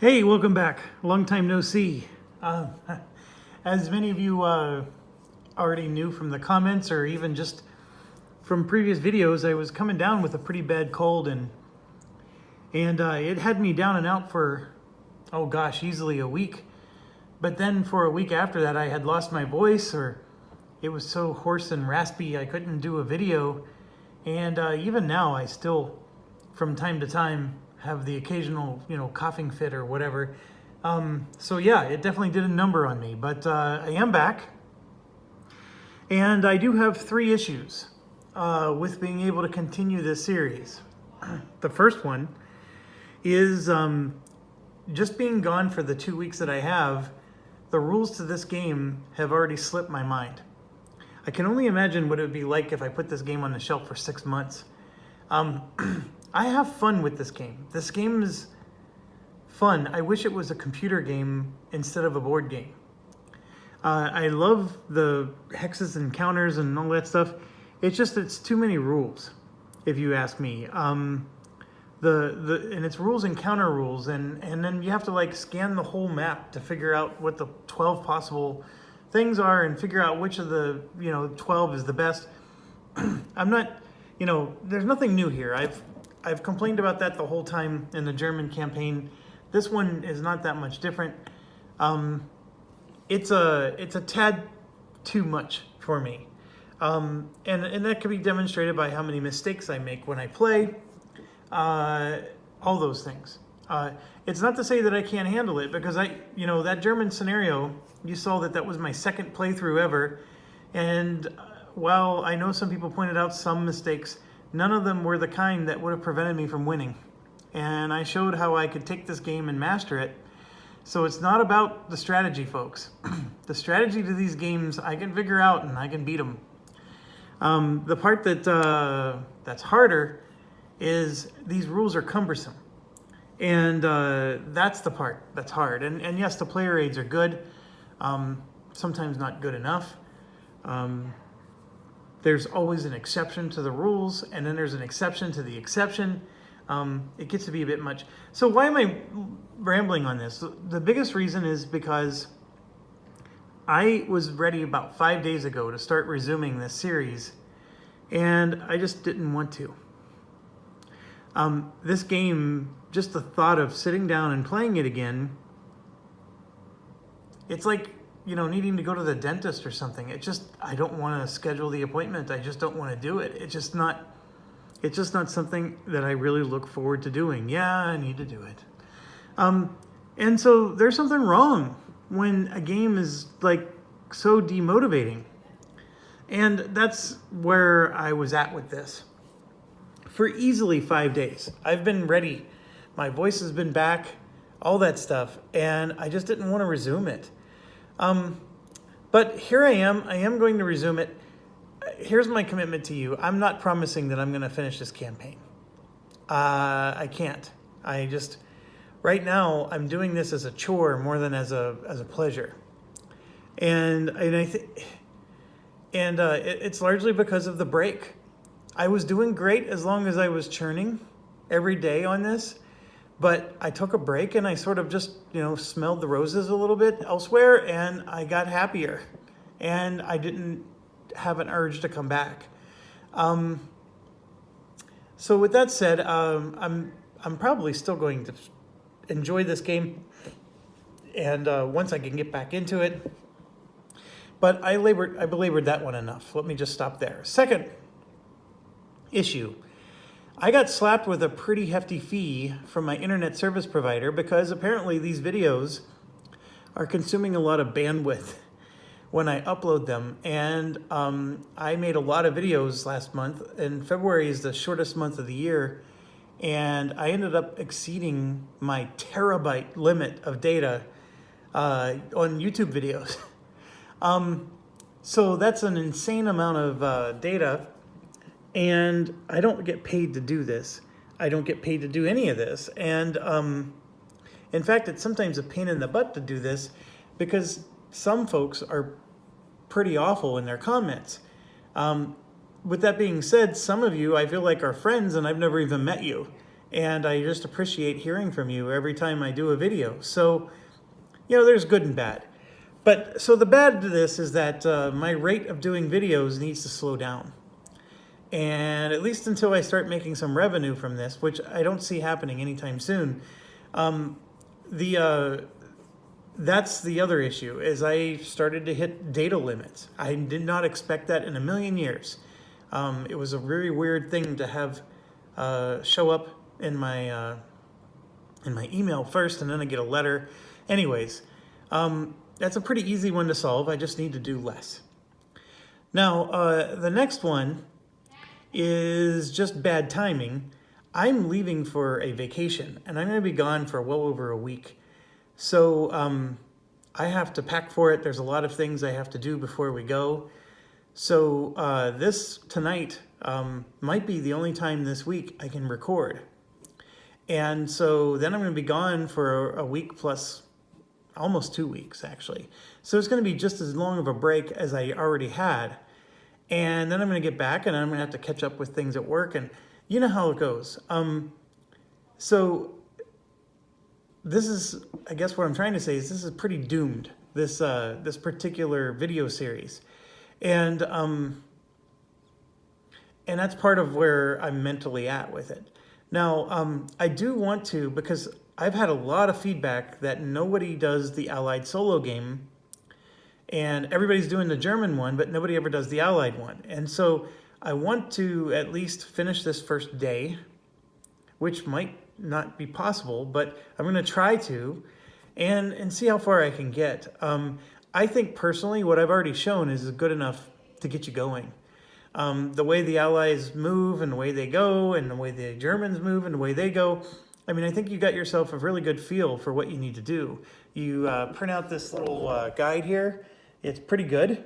Hey, welcome back. Long time no see. As many of you already knew from the comments or even just from previous videos, I was coming down with a pretty bad cold and it had me down and out for, oh gosh, easily a week. But then for a week after that, I had lost my voice, or it was so hoarse and raspy I couldn't do a video. And even now, I still, from time to time, have the occasional, coughing fit or whatever. So yeah, it definitely did a number on me, but I am back. And I do have 3 issues with being able to continue this series. The first one is just being gone for the 2 weeks that I have. The rules to this game have already slipped my mind. I can only imagine what it would be like if I put this game on the shelf for 6 months. I have fun with this game. This game is fun. I wish it was a computer game instead of a board game. I love the hexes and counters and all that stuff. It's too many rules, if you ask me. And it's rules and counter rules, and then you have to scan the whole map to figure out what the 12 possible things are and figure out which of the 12 is the best. I'm not, there's nothing new here. I've complained about that the whole time in the German campaign. This one is not that much different. It's a tad too much for me. And that can be demonstrated by how many mistakes I make when I play. All those things. It's not to say that I can't handle it, because that German scenario, you saw that was my second playthrough ever. And while I know some people pointed out some mistakes, none of them were the kind that would have prevented me from winning. And I showed how I could take this game and master it. So it's not about the strategy, folks. The strategy to these games, I can figure out and I can beat them. The part that's harder is these rules are cumbersome. And that's the part that's hard. And yes, the player aids are good. Sometimes not good enough. There's always an exception to the rules, and then there's an exception to the exception. It gets to be a bit much. So why am I rambling on this? The biggest reason is because I was ready about 5 days ago to start resuming this series, and I just didn't want to. This game, just the thought of sitting down and playing it again, it's like, needing to go to the dentist or something. I don't want to schedule the appointment. I just don't want to do it. It's just not something that I really look forward to doing. Yeah, I need to do it. And so there's something wrong when a game is so demotivating. And that's where I was at with this. For easily 5 days, I've been ready. My voice has been back, all that stuff. And I just didn't want to resume it. But here I am going to resume it. Here's my commitment to you. I'm not promising that I'm going to finish this campaign. I can't. Right now, I'm doing this as a chore more than as a pleasure. And it's largely because of the break. I was doing great as long as I was churning every day on this. But I took a break and I sort of just, smelled the roses a little bit elsewhere, and I got happier. And I didn't have an urge to come back. So with that said, I'm probably still going to enjoy this game. And once I can get back into it. But I belabored that one enough. Let me just stop there. Second issue. I got slapped with a pretty hefty fee from my internet service provider because apparently these videos are consuming a lot of bandwidth when I upload them. And I made a lot of videos last month, and February is the shortest month of the year. And I ended up exceeding my terabyte limit of data on YouTube videos. So that's an insane amount of data. And I don't get paid to do this. I don't get paid to do any of this. And in fact, it's sometimes a pain in the butt to do this because some folks are pretty awful in their comments. With that being said, some of you I feel like are friends and I've never even met you. and I just appreciate hearing from you every time I do a video. So, you know, there's good and bad. But so the bad to this is that my rate of doing videos needs to slow down. And at least until I start making some revenue from this, which I don't see happening anytime soon, that's the other issue, is I started to hit data limits. I did not expect that in a million years. It was a very weird thing to have show up in my email first, and then I get a letter. Anyways, that's a pretty easy one to solve. I just need to do less. Now, the next one is just bad timing. I'm leaving for a vacation, and I'm going to be gone for well over a week. So I have to pack for it. There's a lot of things I have to do before we go. So this tonight might be the only time this week I can record. And so then I'm going to be gone for a week plus almost 2 weeks, actually. So it's going to be just as long of a break as I already had. And then I'm going to get back, and I'm going to have to catch up with things at work. And you know how it goes. So this is, I guess what I'm trying to say is this is pretty doomed, this particular video series. And that's part of where I'm mentally at with it. Now, I do want to, because I've had a lot of feedback that nobody does the Allied solo game, and everybody's doing the German one, but nobody ever does the Allied one. And so I want to at least finish this first day, which might not be possible, but I'm going to try to, and see how far I can get. I think personally what I've already shown is good enough to get you going. The way the Allies move and the way they go and the way the Germans move and the way they go, I mean, I think you got yourself a really good feel for what you need to do. You print out this little guide here. It's pretty good.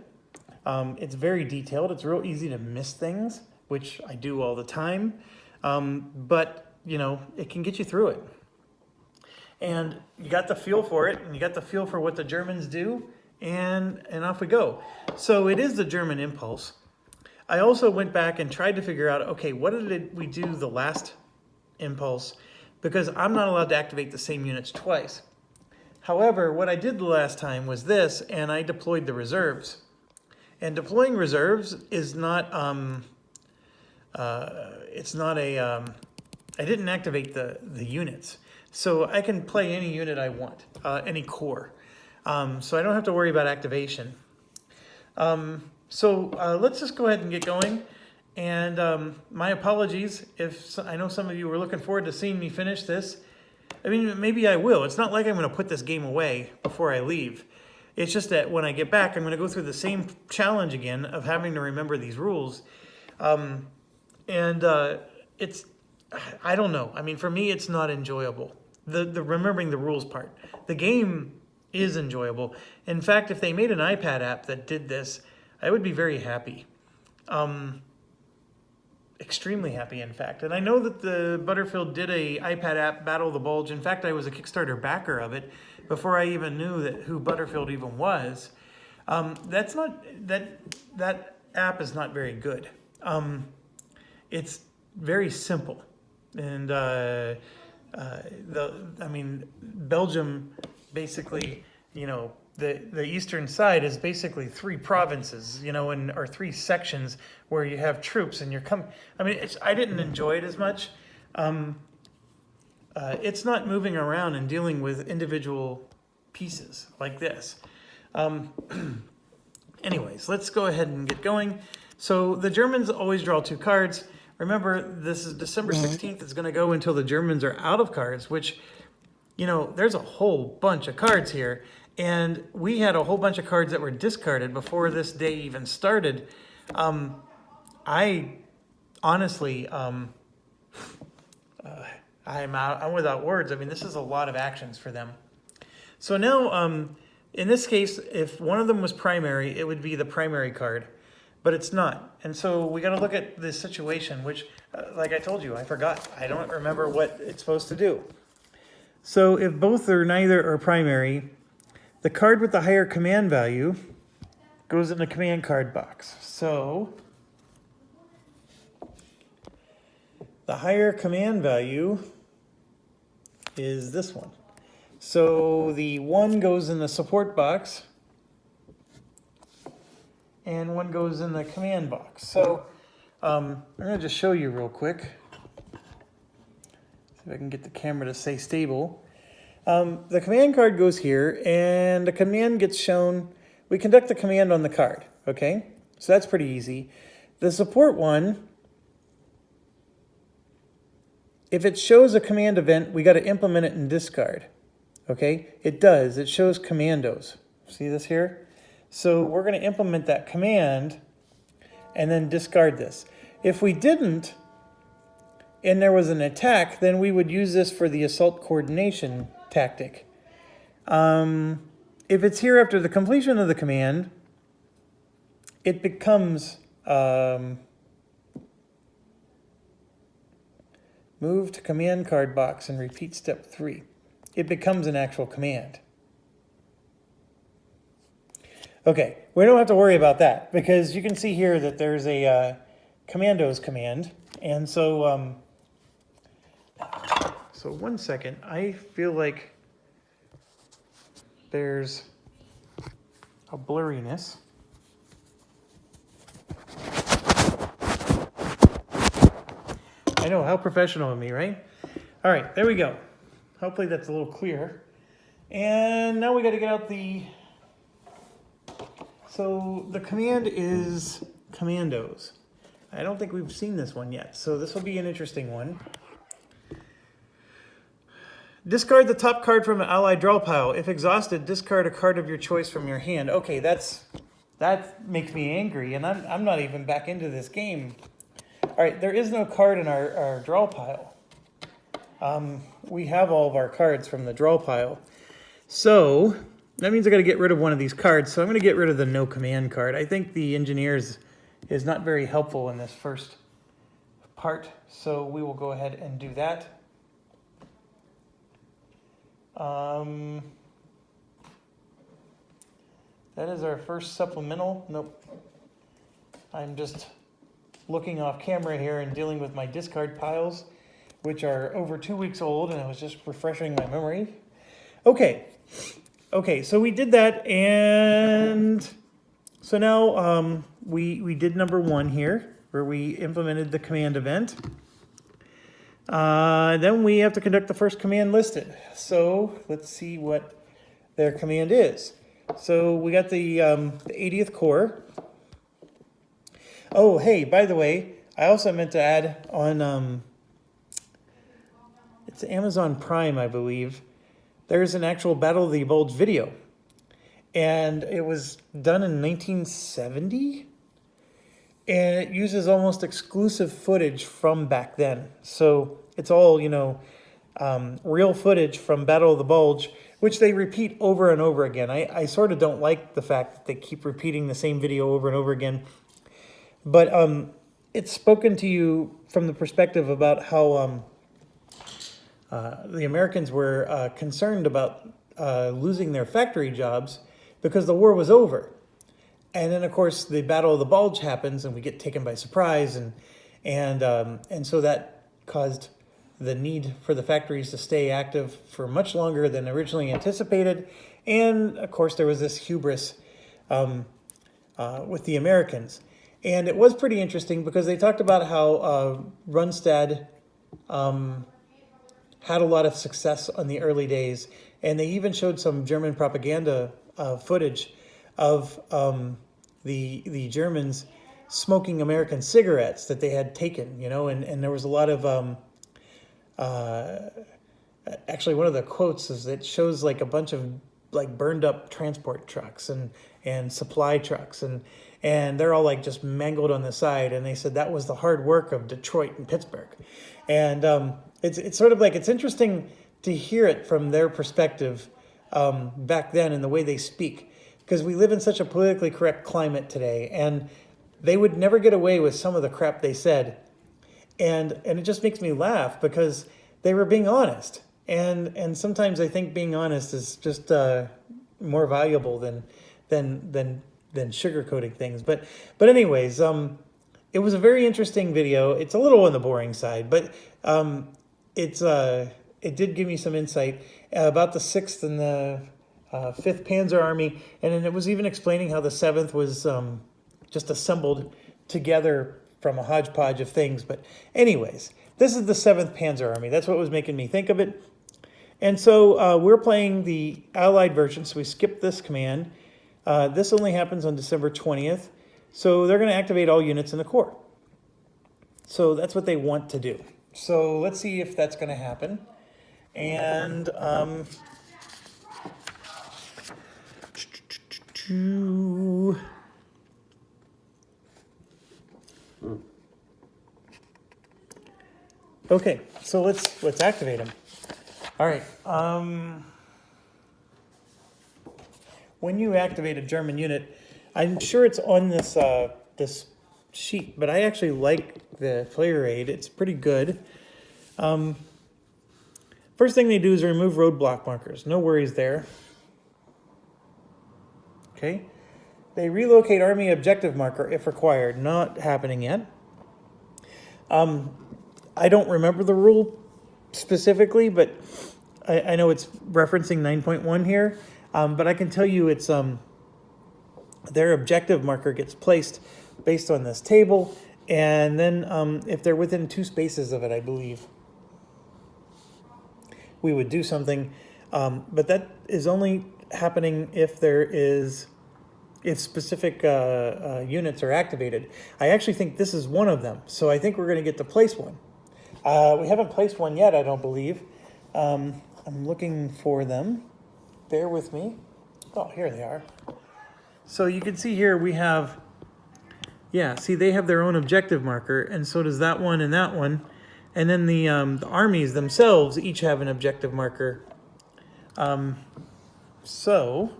It's very detailed. It's real easy to miss things, which I do all the time. But you know, it can get you through it. And you got the feel for it, and you got the feel for what the Germans do, and off we go. So it is the German impulse. I also went back and tried to figure out, okay, what did we do the last impulse? Because I'm not allowed to activate the same units twice. However, what I did the last time was this, and I deployed the reserves. And deploying reserves is not, I didn't activate the units. So I can play any unit I want, any core. So I don't have to worry about activation. So let's just go ahead and get going. And my apologies if I know some of you were looking forward to seeing me finish this. I mean, maybe I will. It's not like I'm going to put this game away before I leave. It's just that when I get back, I'm going to go through the same challenge again of having to remember these rules. It's, I don't know. I mean, for me, it's not enjoyable. The remembering the rules part. The game is enjoyable. In fact, if they made an iPad app that did this, I would be very happy. Extremely happy, in fact. And I know that the Butterfield did a iPad app, Battle of the Bulge. In fact, I was a Kickstarter backer of it before I even knew who Butterfield even was. That app is not very good. It's very simple. And Belgium basically, you know, the eastern side is basically 3 provinces, you know, or 3 sections where you have troops and I didn't enjoy it as much. It's not moving around and dealing with individual pieces like this. Anyways, let's go ahead and get going. So the Germans always draw 2 cards. Remember, this is December 16th. It's going to go until the Germans are out of cards, which, you know, there's a whole bunch of cards here. And we had a whole bunch of cards that were discarded before this day even started. I honestly, I'm without words. I mean, this is a lot of actions for them. So now, in this case, if one of them was primary, it would be the primary card, but it's not. And so we got to look at this situation, which, like I told you, I forgot. I don't remember what it's supposed to do. So if both or neither are primary, the card with the higher command value goes in the command card box. So the higher command value is this one. So the one goes in the support box and one goes in the command box. So I'm going to just show you real quick. See if I can get the camera to stay stable. The command card goes here, and the command gets shown. We conduct the command on the card, okay? So that's pretty easy. The support one, if it shows a command event, we got to implement it in discard, okay? It does. It shows commandos. See this here? So we're going to implement that command and then discard this. If we didn't, and there was an attack, then we would use this for the assault coordination tactic. If it's here after the completion of the command, it becomes move to command card box and repeat step 3. It becomes an actual command. Okay, we don't have to worry about that because you can see here that there's a commandos command. And so, so 1 second, I feel like there's a blurriness. I know, how professional of me, right? All right, there we go. Hopefully that's a little clearer. And now we got to get out the... So the command is commandos. I don't think we've seen this one yet, so this will be an interesting one. Discard the top card from an allied draw pile. If exhausted, discard a card of your choice from your hand. Okay, that makes me angry, and I'm not even back into this game. All right, there is no card in our draw pile. We have all of our cards from the draw pile. So that means I got to get rid of one of these cards. So I'm going to get rid of the no command card. I think the engineers is not very helpful in this first part. So we will go ahead and do that. That is our first supplemental. Nope. I'm just looking off camera here and dealing with my discard piles, which are over 2 weeks old, and I was just refreshing my memory. Okay, so we did that, and so now we did number 1 here, where we implemented the command event. Then we have to conduct the first command listed. So let's see what their command is. So we got the 80th Corps. Oh, hey, by the way, I also meant to add on, it's Amazon Prime, I believe. There's an actual Battle of the Bulge video. And it was done in 1970. And it uses almost exclusive footage from back then. So it's all, real footage from Battle of the Bulge, which they repeat over and over again. I sort of don't like the fact that they keep repeating the same video over and over again. But it's spoken to you from the perspective about how the Americans were concerned about losing their factory jobs because the war was over. And then, of course, the Battle of the Bulge happens, and we get taken by surprise, and so that caused the need for the factories to stay active for much longer than originally anticipated. And, of course, there was this hubris with the Americans. And it was pretty interesting because they talked about how Rundstad had a lot of success on the early days, and they even showed some German propaganda footage of the Germans smoking American cigarettes that they had taken, and there was a lot of, actually one of the quotes is that shows like a bunch of like burned up transport trucks and supply trucks, and they're all like just mangled on the side, and they said that was the hard work of Detroit and Pittsburgh. And it's sort of like, it's interesting to hear it from their perspective back then and the way they speak. Because we live in such a politically correct climate today, and they would never get away with some of the crap they said. And it just makes me laugh because they were being honest. And sometimes I think being honest is just more valuable than sugarcoating things. But anyways, it was a very interesting video. It's a little on the boring side, but it's it did give me some insight about the 6th and the 5th Panzer Army, and then it was even explaining how the 7th was just assembled together from a hodgepodge of things. But anyways, this is the 7th Panzer Army. That's what was making me think of it. And so we're playing the Allied version, so we skipped this command. This only happens on December 20th, so they're going to activate all units in the Corps. So that's what they want to do. So let's see if that's going to happen. And okay, so let's activate them. All right. When you activate a German unit, I'm sure it's on this this sheet, but I actually like the player aid. It's pretty good. First thing they do is remove roadblock markers. No worries there. Okay. They relocate army objective marker if required. Not happening yet. I don't remember the rule specifically, but I know it's referencing 9.1 here. But I can tell you it's their objective marker gets placed based on this table, and then if they're within 2 spaces of it, I believe, we would do something. But that is only happening if specific units are activated. I actually think this is one of them, so I think we're going to get to place one. We haven't placed one yet, I don't believe. I'm looking for them. Bear with me. Oh, here they are. So you can see here we have, yeah, see they have their own objective marker, and so does that one and that one. And then the armies themselves each have an objective marker. So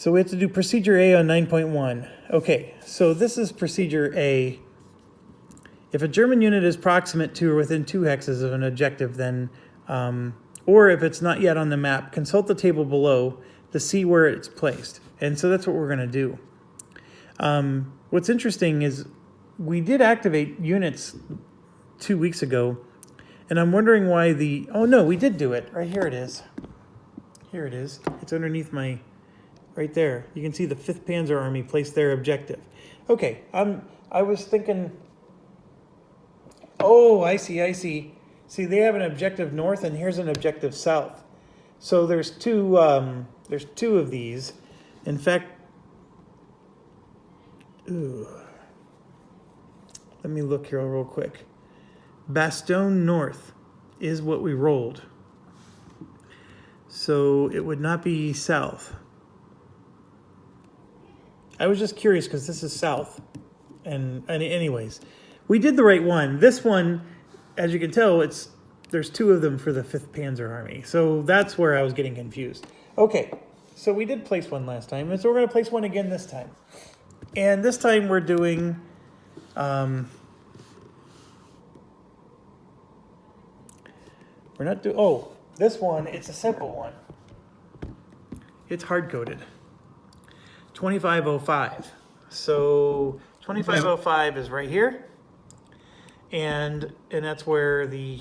we have to do procedure A on 9.1. Okay, so this is procedure A. If a German unit is proximate to or within 2 hexes of an objective, then, or if it's not yet on the map, consult the table below to see where it's placed. And so that's what we're going to do. What's interesting is we did activate units 2 weeks ago, and I'm wondering why oh no, we did do it. Right here it is. Here it is. It's underneath my, right there. You can see the 5th Panzer Army placed their objective. Okay, I was thinking, oh, I see. See, they have an objective north, and here's an objective south. So there's two of these. In fact, let me look here real quick. Bastogne North is what we rolled. So it would not be south. I was just curious because this is south. And anyways, we did the right one. This one, as you can tell, there's 2 of them for the 5th Panzer Army. So that's where I was getting confused. Okay, so we did place one last time, and so we're going to place one again this time. And this time we're doing this one, it's a simple one. It's hard-coded. 2505. So 2505 is right here. And that's where the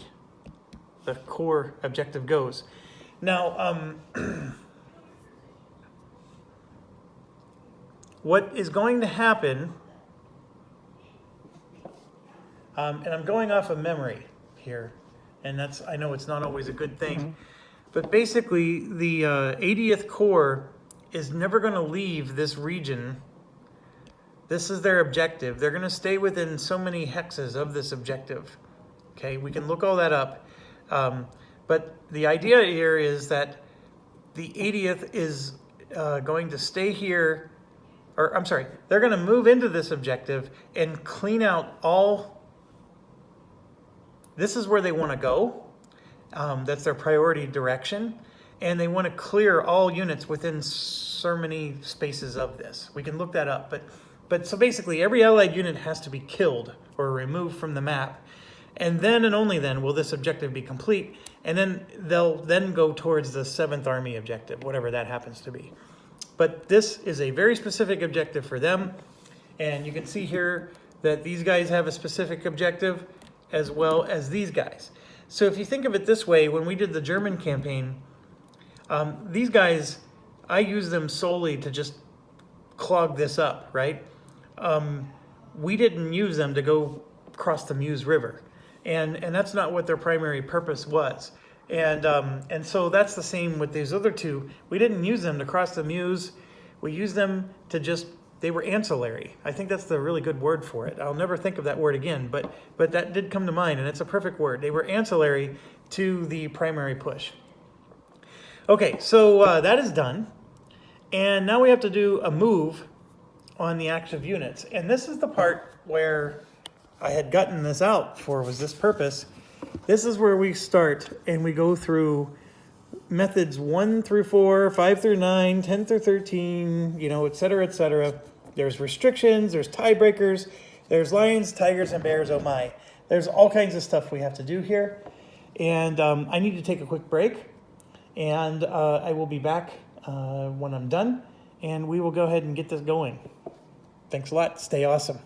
core objective goes. Now, what is going to happen, and I'm going off of memory here, and I know it's not always a good thing, but basically the 80th Corps is never going to leave this region. This is their objective. They're going to stay within so many hexes of this objective. Okay, we can look all that up. But the idea here is that the 80th is going to stay here, or I'm sorry, they're going to move into this objective and clean out all. This is where they want to go. That's their priority direction. And they want to clear all units within so many spaces of this. We can look that up. But so basically, every Allied unit has to be killed or removed from the map. And then and only then will this objective be complete. And then they'll then go towards the 7th Army objective, whatever that happens to be. But this is a very specific objective for them. And you can see here that these guys have a specific objective as well as these guys. So if you think of it this way, when we did the German campaign, these guys, I used them solely to just clog this up, right? We didn't use them to go cross the Meuse River. And that's not what their primary purpose was. And so that's the same with these other two. We didn't use them to cross the Meuse. We used them to just, they were ancillary. I think that's the really good word for it. I'll never think of that word again, but that did come to mind, and it's a perfect word. They were ancillary to the primary push. Okay, so that is done. And now we have to do a move on the active units. And this is the part where I had gotten this out for was this purpose. This is where we start and we go through methods 1 through 4, 5 through 9, 10 through 13, you know, et cetera, et cetera. There's restrictions, there's tiebreakers, there's lions, tigers, and bears, oh my. There's all kinds of stuff we have to do here. And I need to take a quick break. And I will be back when I'm done. And we will go ahead and get this going. Thanks a lot. Stay awesome.